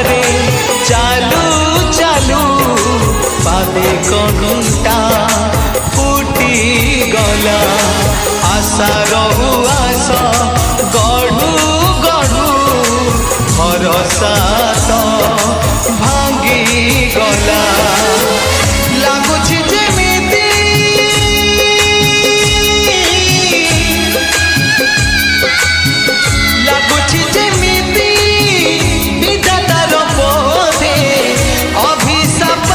पथरे चालू चालू पादे कंटा फुटी गला आशा रहू आस गढ़ू गढ़ू भरोसा तो भांगी गला लगुच जेमिति लगुच जेमिति विधातार बोधे अभिशाप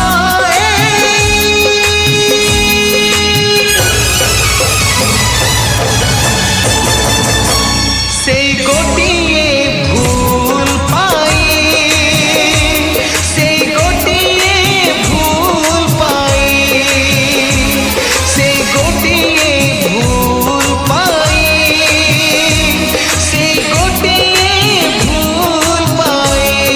से गोटिए भूल पाई से गोटिए भूल पाई से गोटिए भूल पाई से गोटिए भूल पाई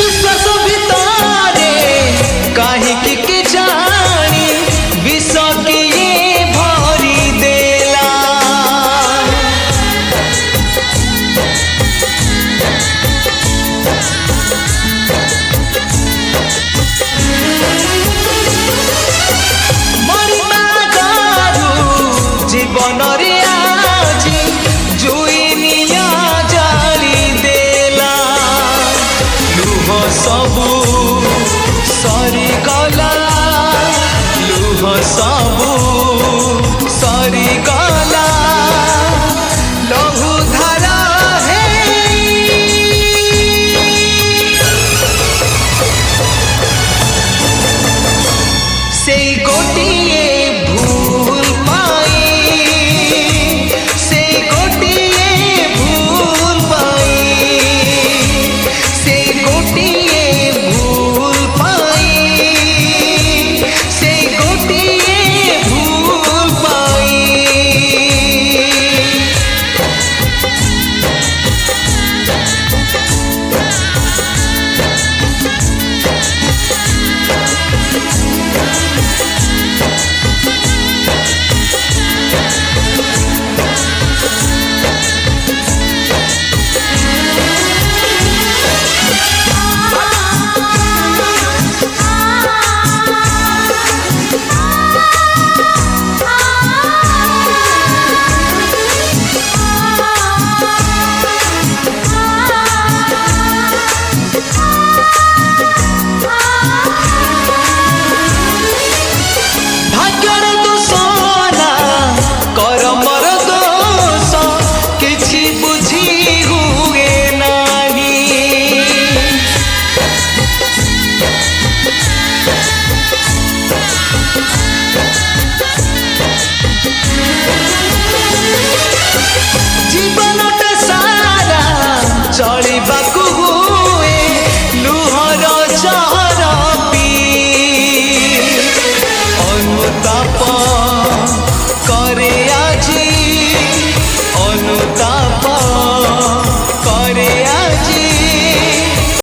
विश्वास भितरे काहिकी के जानी विष किए भरी देला मरिबा गारू जीवन रे आजी जुई निया जाली देला लुह सबू सरी गला लुह सबू सरी गला लहू धारा है से गोटिए भूल पाई से गोटिए भूल पाई से गोटिए भूल पाई से गोटिए भूल पाई